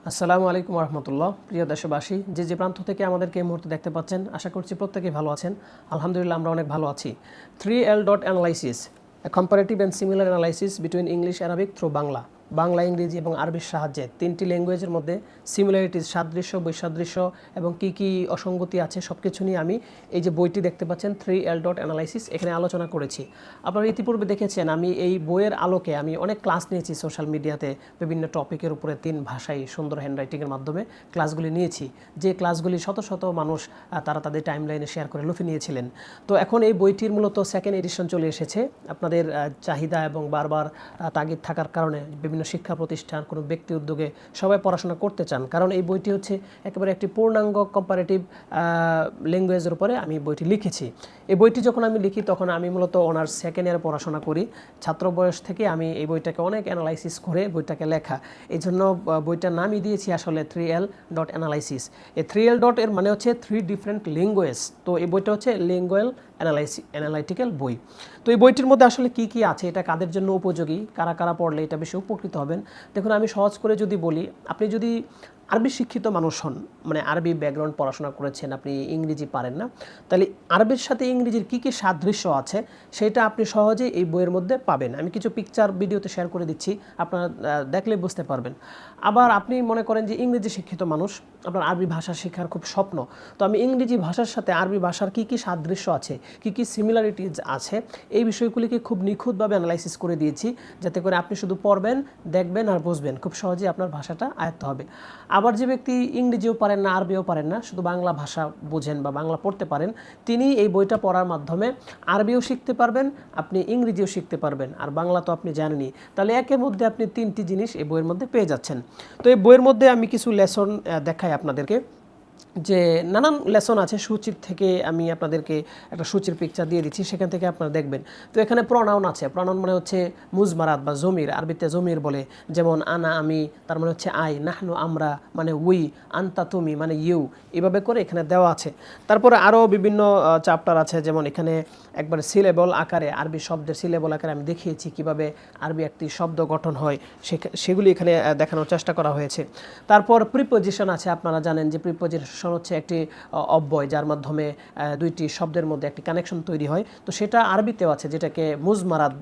আসসালামু আলাইকুম রহমতুল্লাহ। প্রিয় দেশবাসী, যে প্রান্ত থেকে আমাদেরকে এই মুহূর্তে দেখতে পাচ্ছেন, আশা করছি প্রত্যেকেই ভালো আছেন। আলহামদুলিল্লাহ, আমরা অনেক ভালো আছি। 3L dot analysis, A comparative and similar analysis between English Arabic through Bangla. Bangla, ইংরেজি এবং আরবির সাহায্যে তিনটি ল্যাঙ্গুয়েজের মধ্যে সিমিলারিটিস, সাদৃশ্য, বৈসাদৃশ্য এবং কী কী অসঙ্গতি আছে সব কিছু নিয়ে আমি এই যে বইটি দেখতে পাচ্ছেন 3L ডট অ্যানালাইসিস, এখানে আলোচনা করেছি। আপনারা ইতিপূর্বে দেখেছেন আমি এই বইয়ের আলোকে আমি অনেক ক্লাস নিয়েছি সোশ্যাল মিডিয়াতে, বিভিন্ন টপিকের উপরে 3 ভাষায় সুন্দর হ্যান্ডরাইটিংয়ের মাধ্যমে ক্লাসগুলি নিয়েছি। যে ক্লাসগুলি শত শত মানুষ তারা তাদের টাইমলাইনে শেয়ার করে লুফে নিয়েছিলেন। তো এখন এই বইটির মূলত সেকেন্ড এডিশন চলে এসেছে। আপনাদের চাহিদা এবং বারবার তাগিদ থাকার কারণে বিভিন্ন শিক্ষা প্রতিষ্ঠান, কোনো ব্যক্তি উদ্যোগে সবাই পড়াশোনা করতে চান, কারণ এই বইটি হচ্ছে একেবারে একটি পূর্ণাঙ্গ কম্পারেটিভ ল্যাঙ্গুয়েজের উপরে আমি বইটি লিখেছি। এই বইটি যখন আমি লিখি তখন আমি মূলত অনার্স সেকেন্ড ইয়ারে পড়াশোনা করি। ছাত্র বয়স থেকে আমি এই বইটাকে অনেক অ্যানালাইসিস করে বইটাকে লেখা, এই জন্য বইটার নামই দিয়েছি আসলে 3L ডট অ্যানালাইসিস। এই 3L ডট এর মানে হচ্ছে 3 ডিফারেন্ট ল্যাঙ্গুয়েজ। তো এই বইটা হচ্ছে ল্যাঙ্গুয়েল অ্যানালাইটিক্যাল বই। তো এই বইটির মধ্যে আসলে কি কি আছে, এটা কাদের জন্য উপযোগী, কারা কারা পড়লে এটা বেশি উপকৃত হবেন। দেখুন, আমি সহজ করে যদি বলি, আপনি যদি আরবি শিক্ষিত মানুষ হন, মানে আরবি ব্যাকগ্রাউন্ড পড়াশোনা করেছেন, আপনি ইংরেজি পারেন না, তাহলে আরবির সাথে ইংরেজির কী কী সাদৃশ্য আছে সেটা আপনি সহজেই এই বইয়ের মধ্যে পাবেন। আমি কিছু পিকচার ভিডিওতে শেয়ার করে দিচ্ছি, আপনারা দেখলে বুঝতে পারবেন। আবার আপনি মনে করেন যে ইংরেজি শিক্ষিত মানুষ, আপনার আরবি ভাষা শেখার খুব স্বপ্ন, তো আমি ইংরেজি ভাষার সাথে আরবি ভাষার কী কী সাদৃশ্য আছে, কী কী সিমিলারিটিজ আছে, এই বিষয়গুলিকে খুব নিখুঁতভাবে অ্যানালাইসিস করে দিয়েছি, যাতে করে আপনি শুধু পড়বেন, দেখবেন আর বুঝবেন, খুব সহজেই আপনার ভাষাটা আয়ত্ত হবে। আবার যে ব্যক্তি ইংরেজিও পারেন না, আরবিও পারেন না, শুধু বাংলা ভাষা বোঝেন বা বাংলা পড়তে পারেন, তিনি এই বইটা পড়ার মাধ্যমে আরবিও শিখতে পারবেন, আপনি ইংরেজিও শিখতে পারবেন, আর বাংলা তো আপনি জানেনই। তাহলে একের মধ্যে আপনি 3টি জিনিস এই বইয়ের মধ্যে পেয়ে যাচ্ছেন। তো এই বইয়ের মধ্যে আমি কিছু লেসন দেখাই আপনাদেরকে, যে নানান লেসন আছে। সূচির থেকে আমি আপনাদেরকে একটা সূচির পিকচার দিয়ে দিচ্ছি, সেখান থেকে আপনারা দেখবেন। তো এখানে প্রনাউন আছে। প্রনাউন মানে হচ্ছে মুজমারাত বা জমির, আরবিতে জমির বলে, যেমন আনা আমি, তার মানে হচ্ছে আই, নাহনু আমরা মানে উই, আন্তা তুমি মানে ইউ, এভাবে করে এখানে দেওয়া আছে। তারপরে আরও বিভিন্ন চ্যাপ্টার আছে, যেমন এখানে একবারে সিলেবল আকারে, আরবি শব্দের সিলেবল আকারে আমি দেখিয়েছি কীভাবে আরবি একটি শব্দ গঠন হয়, সেগুলি এখানে দেখানোর চেষ্টা করা হয়েছে। তারপর প্রিপোজিশন আছে। আপনারা জানেন যে প্রিপোজিশন হচ্ছে একটি অব্যয়, যার মাধ্যমে দুইটি শব্দের মধ্যে একটি কানেকশন তৈরি হয়। তো সেটা আরবিতেও আছে, যেটাকে মুজমারাত,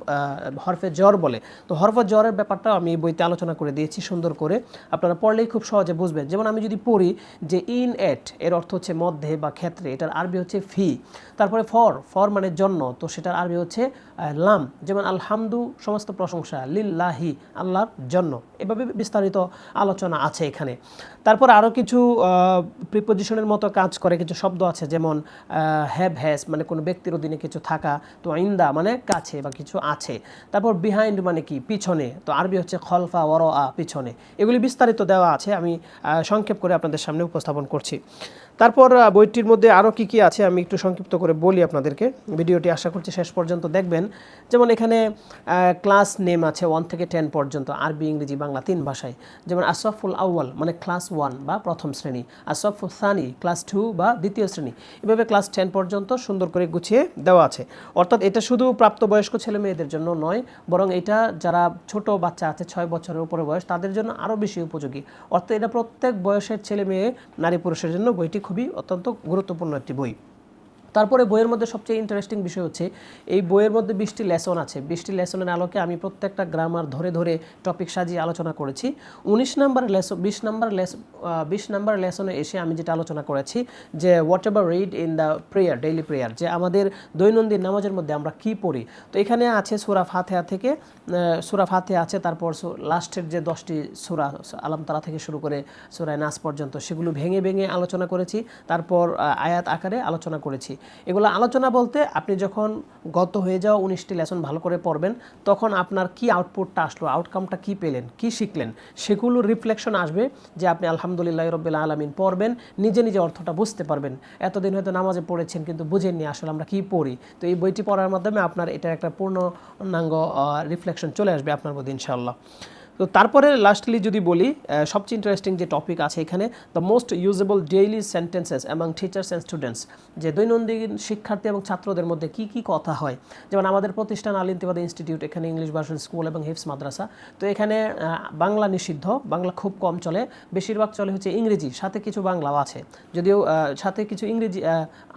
হরফে জ্বর বলে। তো হরফে জ্বরের ব্যাপারটাও আমি বইতে আলোচনা করে দিয়েছি সুন্দর করে, আপনারা পড়লেই খুব সহজে বুঝবেন। যেমন আমি যদি পড়ি যে ইন এট, এর অর্থ হচ্ছে মধ্যে বা ক্ষেত্রে, এটার আরবি হচ্ছে ফি। তারপরে ফর মানে জন্য, তো সেটার আরবি হচ্ছে লাম। যেমন আলহামদু সমস্ত প্রশংসা, লিল্লাহি আল্লাহর জন্য, এভাবে বিস্তারিত আলোচনা আছে এখানে। তারপর আরও কিছু প্রিপোজিশনের মতো কাজ করে কিছু শব্দ আছে, যেমন হ্যাভ হ্যাজ মানে কোনো ব্যক্তির অধীনে কিছু থাকা, তো ইন্দা মানে কাছে বা কিছু আছে। তারপর বিহাইন্ড মানে কি, পিছনে, তো আরবি হচ্ছে খলফা ওয়ারা, পিছনে। এগুলি বিস্তারিত দেওয়া আছে, আমি সংক্ষেপ করে আপনাদের সামনে উপস্থাপন করছি। তারপর বইটির মধ্যে আরও কী কী আছে আমি একটু সংক্ষিপ্ত করে বলি আপনাদেরকে, ভিডিওটি আশা করছি শেষ পর্যন্ত দেখবেন। যেমন এখানে ক্লাস নেম আছে 1 থেকে 10 পর্যন্ত, আরবি, ইংরেজি, বাংলা 3 ভাষায়। যেমন আসফুল আউয়াল মানে ক্লাস 1 বা প্রথম শ্রেণী, আসফুল সানি ক্লাস 2 বা দ্বিতীয় শ্রেণী, এভাবে ক্লাস 10 পর্যন্ত সুন্দর করে গুছিয়ে দেওয়া আছে। অর্থাৎ এটা শুধু প্রাপ্তবয়স্ক ছেলে মেয়েদের জন্য নয়, বরং এটা যারা ছোট বাচ্চা আছে 6 বছরের উপরে বয়স, তাদের জন্য আরও বেশি উপযোগী। অর্থাৎ এটা প্রত্যেক বয়সের ছেলে মেয়ে, নারী পুরুষের জন্য বইটি খুবই অত্যন্ত গুরুত্বপূর্ণ একটি বই। তারপরে বইয়ের মধ্যে সবচেয়ে ইন্টারেস্টিং বিষয় হচ্ছে এই বইয়ের মধ্যে 20টি লেসন আছে। 20টি লেসনের আলোকে আমি প্রত্যেকটা গ্রামার ধরে ধরে টপিক সাজিয়ে আলোচনা করেছি। 19 নাম্বার লেসন, 20 নাম্বার লেসনে এসে আমি যেটা আলোচনা করেছি যে what ever read in the prayer, daily prayer, যে আমাদের দৈনন্দিন নামাজের মধ্যে আমরা কি পড়ি। তো এখানে আছে সূরা ফাতিহা থেকে, সূরা ফাতিহা আছে, তারপর লাস্টের যে 10টি সূরা আলাম তারা থেকে শুরু করে সূরা নাস পর্যন্ত, সেগুলো ভেঙে ভেঙে আলোচনা করেছি। তারপর আয়াত আকারে আলোচনা করেছি। এগুলো আলোচনা বলতে, আপনি যখন গত হয়ে যাওয়া 19টি লেসন ভালো করে পড়বেন, তখন আপনার কি আউটপুটটা আসলো, আউটকামটা কি পেলেন, কি শিখলেন, সেগুলো রিফ্লেকশন আসবে, যে আপনি আলহামদুলিল্লাহ রাব্বিল আলামিন পড়বেন, নিজে নিজে অর্থটা বুঝতে পারবেন। এতদিন হয়তো নামাজে পড়েছেন কিন্তু বুঝেননি আসলে আমরা কি পড়ি। তো এই বইটি পড়ার মাধ্যমে আপনার এটা একটা পূর্ণাঙ্গ রিফ্লেকশন চলে আসবে আপনার মধ্যে ইনশাআল্লাহ। তো তারপরে লাস্টলি যদি বলি সবচেয়ে ইন্টারেস্টিং যে টপিক আছে এখানে, the most usable daily sentences among teachers and students, যে দৈনন্দিন শিক্ষার্থী এবং ছাত্রদের মধ্যে কি কি কথা হয়। যেমন আমাদের প্রতিষ্ঠান আল ইন্তিবাদী ইনস্টিটিউট, এখানে ইংলিশ ভার্সন স্কুল এবং হিফজ মাদ্রাসা। তো এখানে বাংলা নিষিদ্ধ, বাংলা খুব কম চলে, বেশিরভাগ চলে হচ্ছে ইংরেজি, সাথে কিছু বাংলাও আছে, যদিও সাথে কিছু ইংরেজি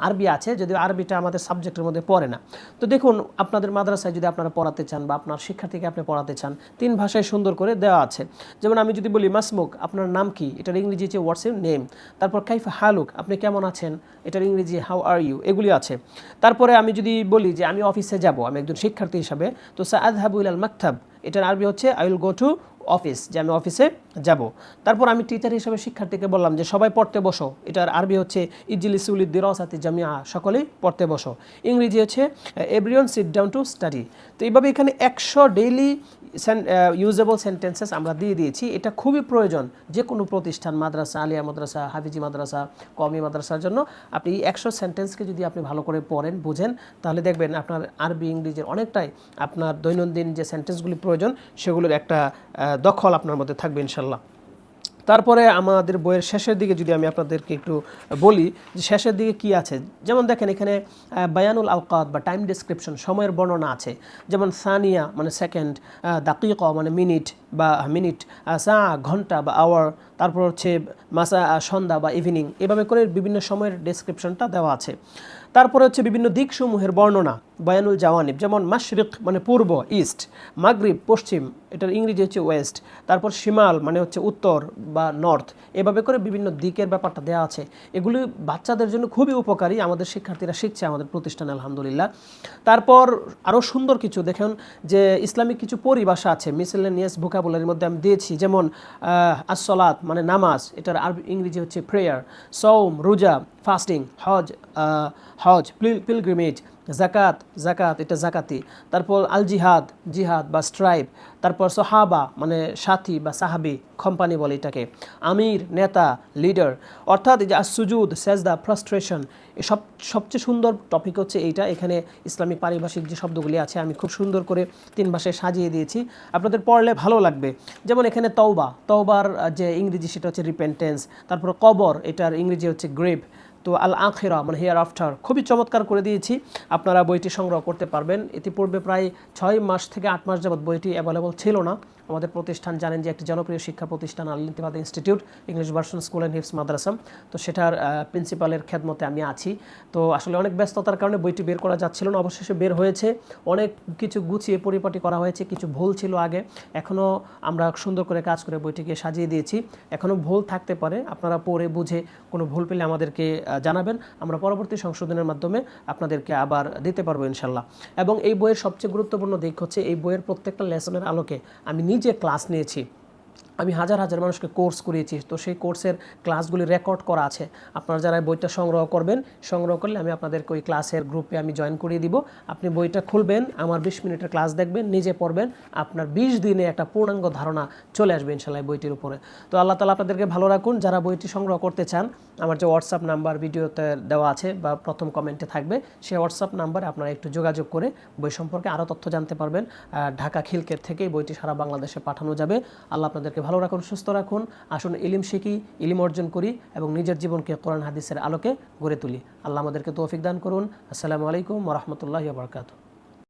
আরবি আছে, যদিও আরবিটা আমাদের সাবজেক্টের মধ্যে পড়ে না। তো দেখুন আপনাদের মাদ্রাসায় যদি আপনারা পড়াতে চান বা আপনার শিক্ষার্থীকে আপনি পড়াতে চান, 3 ভাষায় সুন্দর করে দেওয়া আছে। যেমন আমি যদি বলি মাসমুক, আপনার নাম কি, এটার ইংরেজি হচ্ছে হোয়াটস ইউর নেম। তারপর কাইফা হালুক, আপনি কেমন আছেন, এটার ইংরেজি হাউ আর ইউ, এগুলি আছে। তারপরে আমি যদি বলি যে আমি অফিসে যাব, আমি একজন শিক্ষার্থী হিসাবে, তো সাআযহাবু ইলাল মাকতাব, এটার আরবি হচ্ছে I will go to office, যে আমি অফিসে যাব। তারপর আমি টিচার হিসেবে শিক্ষার্থীকে বললাম যে সবাই পড়তে বসো, এটার আরবি হচ্ছে ইজলিসুল দিরাসাতি জামিআ, সকলেই পড়তে বসো। ইংরেজি হচ্ছে everyone sit down to study. তো এইভাবে এখানে 100 ডেইলি ইউজেবল সেন্টেন্সেস আমরা দিয়ে দিয়েছি। এটা খুবই প্রয়োজন যে কোনো প্রতিষ্ঠান, মাদ্রাসা, আলিয়া মাদ্রাসা, হাফিজি মাদ্রাসা, কওমি মাদ্রাসার জন্য। আপনি এই 100 সেন্টেন্সকে যদি আপনি ভালো করে পড়েন, বুঝেন, তাহলে দেখবেন আপনার আরবি ইংরেজির অনেকটাই আপনার দৈনন্দিন যে সেন্টেন্সগুলি প্রয়োজন সেগুলোর একটা দখল আপনার মধ্যে থাকবে ইনশাল্লাহ। তারপরে আমাদের বইয়ের শেষের দিকে যদি আমি আপনাদেরকে একটু বলি যে শেষের দিকে কি আছে, যেমন দেখেন এখানে বায়ানুল আওকাত বা টাইম ডেসক্রিপশন, সময়ের বর্ণনা আছে। যেমন সানিয়া মানে সেকেন্ড, দাকিক মানে মিনিট বা মিনিট, সা ঘন্টা বা আওয়ার, তারপর হচ্ছে মাসা সন্ধ্যা বা ইভিনিং, এভাবে করে বিভিন্ন সময়ের ডেসক্রিপশনটা দেওয়া আছে। তারপরে হচ্ছে বিভিন্ন দিকসমূহের বর্ণনা, বায়ানুল জাওয়ানিব, যেমন মাশরিক মানে পূর্ব ইস্ট, মাগরিব পশ্চিম, এটার ইংরেজি হচ্ছে ওয়েস্ট, তারপর শিমাল মানে হচ্ছে উত্তর বা নর্থ, এভাবে করে বিভিন্ন দিকের ব্যাপারটা দেওয়া আছে। এগুলি বাচ্চাদের জন্য খুবই উপকারী, আমাদের শিক্ষার্থীরা শিখছে আমাদের প্রতিষ্ঠানে আলহামদুলিল্লাহ। তারপর আরও সুন্দর কিছু দেখুন যে ইসলামিক কিছু পরিভাষা আছে, মিসেলেনিয়াস ভোকাবুলারির মধ্যে আমি দিয়েছি। যেমন আসসালাত মানে নামাজ, এটার আরবি ইংরেজি হচ্ছে প্রেয়ার, সওম রোজা, ফাস্টিং, হজ পিলগ্রিমেজ, জাকাত জাকাত এটা জাকাতি, তারপর আল জিহাদ জিহাদ বা স্ট্রাইব, তারপর সোহাবা মানে সাথী বা সাহাবি, কোম্পানি বলে এটাকে, আমির নেতা লিডার, অর্থাৎ এই যে সুজুদ সেজদা ফ্রাস্ট্রেশন, সবচেয়ে সুন্দর টপিক হচ্ছে এইটা। এখানে ইসলামিক পারিভাষিক যে শব্দগুলি আছে আমি খুব সুন্দর করে 3 ভাষায় সাজিয়ে দিয়েছি, আপনাদের পড়লে ভালো লাগবে। যেমন এখানে তওবার যে ইংরেজি সেটা হচ্ছে রিপেন্টেন্স, তারপর কবর, এটার ইংরেজি হচ্ছে গ্রেভ, তো আল আখিরা মানে হিয়ার আফটার, খুবই চমৎকার করে দিয়েছি। আপনারা বইটি সংগ্রহ করতে পারবেন। ইতিপূর্বে প্রায় 6 মাস থেকে 8 মাস যাবত বইটি অ্যাভেলেবল ছিল না। আমাদের প্রতিষ্ঠান জানেন যে একটি জনপ্রিয় শিক্ষা প্রতিষ্ঠান Al Intibadi institute, English version school and হিফজ মাদ্রাসা, তো সেটার প্রিন্সিপালের খেদমতে আমি আছি। তো আসলে অনেক ব্যস্ততার কারণে বইটি বের করা যাচ্ছিল না, অবশেষে বের হয়েছে। অনেক কিছু গুছিয়ে পরিপাটি করা হয়েছে, কিছু ভুল ছিল আগে, এখনও আমরা সুন্দর করে কাজ করে বইটিকে সাজিয়ে দিয়েছি। এখনও ভুল থাকতে পারে, আপনারা পড়ে বুঝে কোনো ভুল পেলে আমাদেরকে জানাবেন, আমরা পরবর্তী সংশোধনের মাধ্যমে আপনাদেরকে আবার দিতে পারবো ইনশাল্লাহ। এবং এই বইয়ের সবচেয়ে গুরুত্বপূর্ণ দিক হচ্ছে এই বইয়ের প্রত্যেকটা লেসনের আলোকে আমি নিজে ক্লাস নিয়েছি, আমি হাজার হাজার মানুষকে কোর্স করিয়েছি, তো সেই কোর্সের ক্লাসগুলি রেকর্ড করা আছে। আপনারা যারা বইটা সংগ্রহ করবেন, সংগ্রহ করলে আমি আপনাদেরকে ওই ক্লাসের গ্রুপে আমি জয়েন করিয়ে দিব। আপনি বইটা খুলবেন, আমার 20 মিনিটের ক্লাস দেখবেন, নিজে পড়বেন, আপনার 20 দিনে একটা পূর্ণাঙ্গ ধারণা চলে আসবে ইনশাল্লাহ বইটির উপরে। তো আল্লাহ তাআলা আপনাদেরকে ভালো রাখুন। যারা বইটি সংগ্রহ করতে চান, আমার যে হোয়াটসঅ্যাপ নাম্বার ভিডিওতে দেওয়া আছে বা প্রথম কমেন্টে থাকবে, সেই হোয়াটসঅ্যাপ নাম্বারে আপনারা একটু যোগাযোগ করে বই সম্পর্কে আরও তথ্য জানতে পারবেন। ঢাকা খিলক্ষেত থেকেই বইটি সারা বাংলাদেশে পাঠানো যাবে। আল্লাহ আপনাদেরকে ভালো রাখুন, সুস্থ রাখুন। আসুন ইলিম শিখি, ইলিম অর্জন করি এবং নিজের জীবনকে কোরআন হাদিসের আলোকে গড়ে তুলি। আল্লাহ আমাদেরকে তৌফিক দান করুন। আসসালামু আলাইকুম ওয়া রাহমাতুল্লাহি ওয়া বারাকাতুহু।